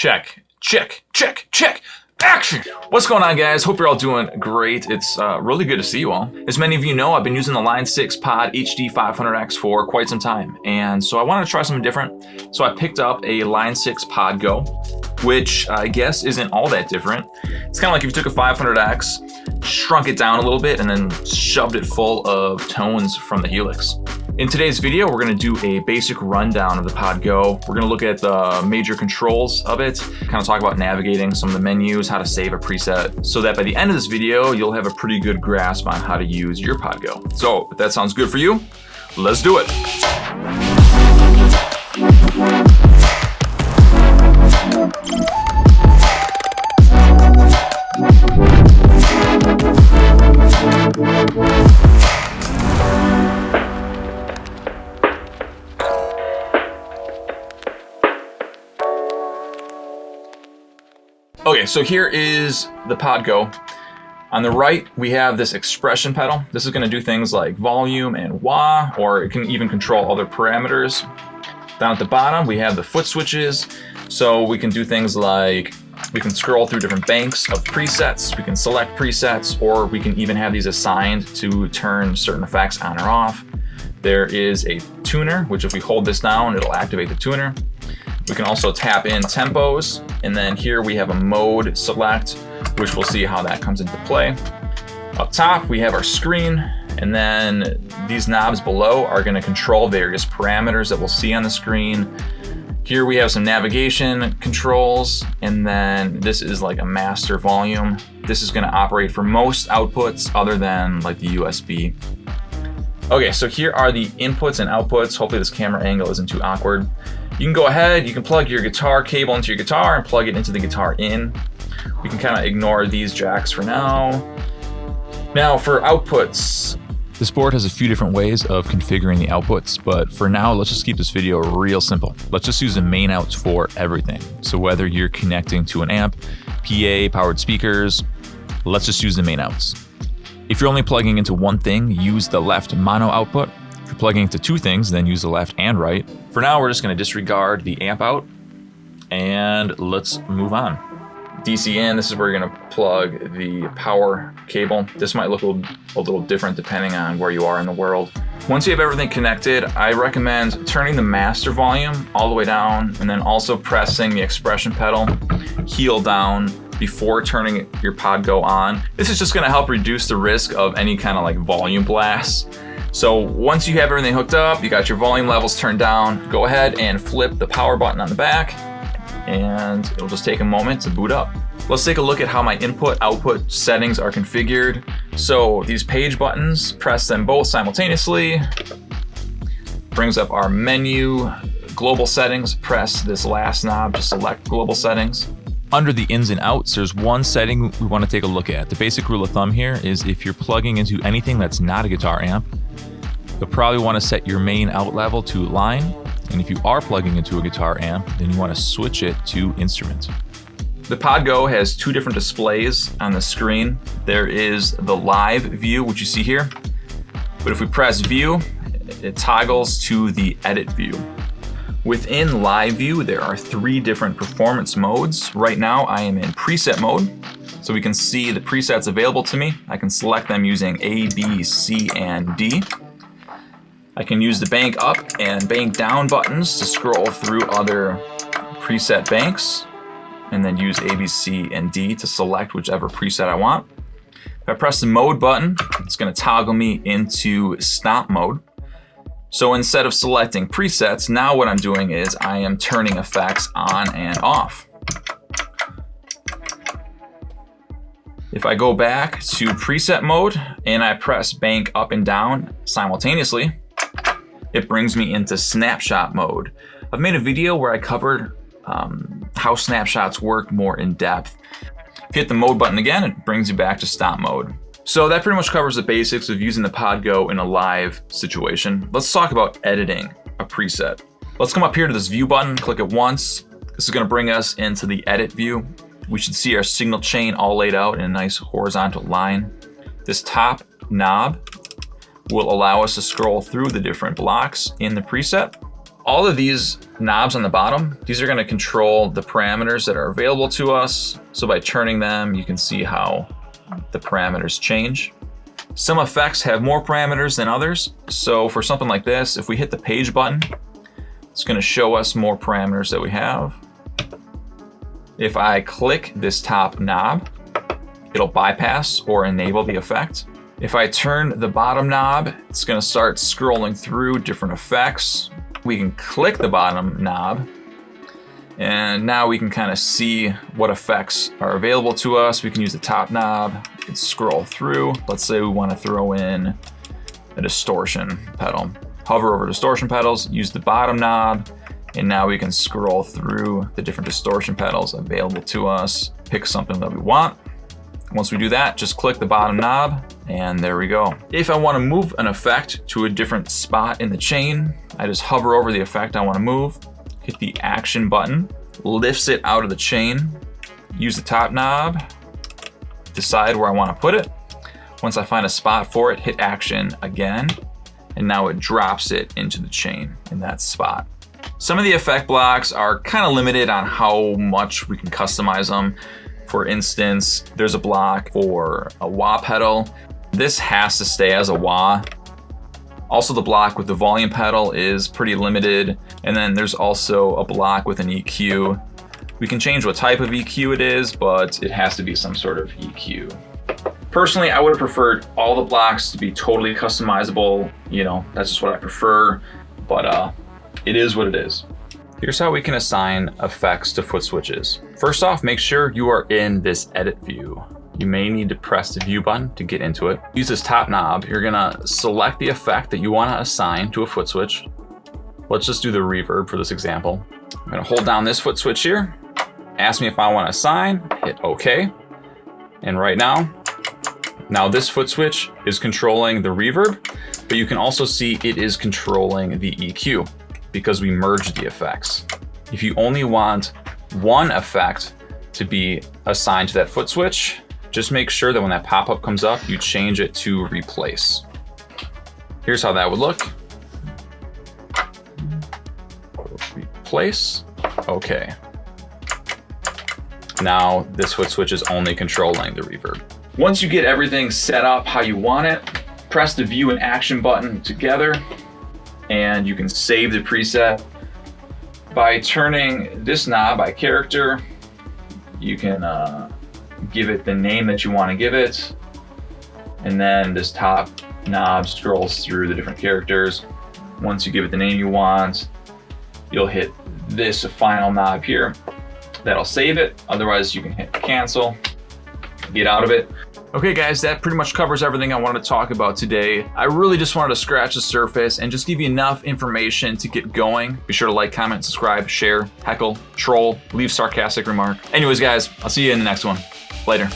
check, check, check, check. Action! What's going on, guys? Hope you're all doing great. It's really good to see you all. As many of you know, I've been using the Line 6 Pod HD 500X for quite some time, and so I wanted to try something different. So I picked up a Line 6 Pod Go, which I guess isn't all that different. It's kind of like if you took a 500X, shrunk it down a little bit, and then shoved it full of tones from the Helix. In today's video, we're going to do a basic rundown of the Pod Go. We're going to look at the major controls of it, kind of talk about navigating some of the menus, how to save a preset, so that by the end of this video, you'll have a pretty good grasp on how to use your Pod Go. So if that sounds good for you, let's do it. Okay, so here is the Pod Go. On the right, we have this expression pedal. This is going to do things like volume and wah, or it can even control other parameters. Down at the bottom, we have the foot switches. So we can do things like, we can scroll through different banks of presets, we can select presets, or we can even have these assigned to turn certain effects on or off. There is a tuner, which if we hold this down, it'll activate the tuner. We can also tap in tempos, and then here we have a mode select, which we'll see how that comes into play. Up top, we have our screen, and then these knobs below are going to control various parameters that we'll see on the screen. Here we have some navigation controls, and then this is like a master volume. This is going to operate for most outputs other than like the USB. Okay, so here are the inputs and outputs. Hopefully this camera angle isn't too awkward. You can go ahead, you can plug your guitar cable into your guitar and plug it into the guitar in. We can kind of ignore these jacks for now. Now for outputs. This board has a few different ways of configuring the outputs, but for now, let's just keep this video real simple. Let's just use the main outs for everything. So whether you're connecting to an amp, PA, powered speakers, let's just use the main outs. If you're only plugging into one thing, use the left mono output. If you're plugging into two things, then use the left and right. For now, we're just going to disregard the amp out, and let's move on. DC in, this is where you're going to plug the power cable. This might look a little different depending on where you are in the world. Once you have everything connected, I recommend turning the master volume all the way down, and then also pressing the expression pedal heel down before turning your Pod Go on. This is just going to help reduce the risk of any kind of like volume blasts. So once you have everything hooked up, you got your volume levels turned down, go ahead and flip the power button on the back, and it'll just take a moment to boot up. Let's take a look at how my input-output settings are configured. So these page buttons, press them both simultaneously. Brings up our menu, global settings, press this last knob to select global settings. Under the ins and outs, there's one setting we want to take a look at. The basic rule of thumb here is if you're plugging into anything that's not a guitar amp, you'll probably want to set your main out level to line. And if you are plugging into a guitar amp, then you want to switch it to instrument. The Pod Go has two different displays on the screen. There is the live view, which you see here. But if we press view, it toggles to the edit view. Within live view, there are three different performance modes. Right now, I am in preset mode. So we can see the presets available to me. I can select them using A, B, C, and D. I can use the bank up and bank down buttons to scroll through other preset banks, and then use A, B, C, and D to select whichever preset I want. If I press the mode button, it's going to toggle me into stomp mode. So instead of selecting presets, now what I'm doing is I am turning effects on and off. If I go back to preset mode and I press bank up and down simultaneously, it brings me into snapshot mode. I've made a video where I covered how snapshots work more in depth. If you hit the mode button again, it brings you back to stomp mode. So that pretty much covers the basics of using the Pod Go in a live situation. Let's talk about editing a preset. Let's come up here to this view button, click it once. This is going to bring us into the edit view. We should see our signal chain all laid out in a nice horizontal line. This top knob will allow us to scroll through the different blocks in the preset. All of these knobs on the bottom, these are going to control the parameters that are available to us. So by turning them, you can see how the parameters change. Some effects have more parameters than others. So for something like this, if we hit the page button, it's going to show us more parameters that we have. If I click this top knob, it'll bypass or enable the effect. If I turn the bottom knob, it's going to start scrolling through different effects. We can click the bottom knob, and now we can kind of see what effects are available to us. We can use the top knob, we can scroll through. Let's say we want to throw in a distortion pedal. Hover over distortion pedals, use the bottom knob, and now we can scroll through the different distortion pedals available to us, pick something that we want. Once we do that, just click the bottom knob, and there we go. If I want to move an effect to a different spot in the chain, I just hover over the effect I want to move, hit the action button, lifts it out of the chain, use the top knob, decide where I want to put it. Once I find a spot for it, hit action again, and now it drops it into the chain in that spot. Some of the effect blocks are kind of limited on how much we can customize them. For instance, there's a block for a wah pedal. This has to stay as a wah. Also, the block with the volume pedal is pretty limited. And then there's also a block with an EQ. We can change what type of EQ it is, but it has to be some sort of EQ. Personally, I would have preferred all the blocks to be totally customizable. You know, that's just what I prefer, but it is what it is. Here's how we can assign effects to foot switches. First off, make sure you are in this edit view. You may need to press the view button to get into it. Use this top knob. You're gonna select the effect that you wanna assign to a foot switch. Let's just do the reverb for this example. I'm gonna hold down this foot switch here. Ask me if I wanna assign, hit OK. And right now this foot switch is controlling the reverb, but you can also see it is controlling the EQ, because we merged the effects. If you only want one effect to be assigned to that foot switch, just make sure that when that pop-up comes up, you change it to replace. Here's how that would look. Replace, okay. Now this foot switch is only controlling the reverb. Once you get everything set up how you want it, press the view and action button together, and you can save the preset. By turning this knob by character, you can give it the name that you want to give it, and then this top knob scrolls through the different characters. Once you give it the name you want, you'll hit this final knob here. That'll save it. Otherwise, you can hit cancel, get out of it. Okay guys, that pretty much covers everything I wanted to talk about today. I really just wanted to scratch the surface and just give you enough information to get going. Be sure to like, comment, subscribe, share, heckle, troll, leave sarcastic remark. Anyways guys, I'll see you in the next one. Later.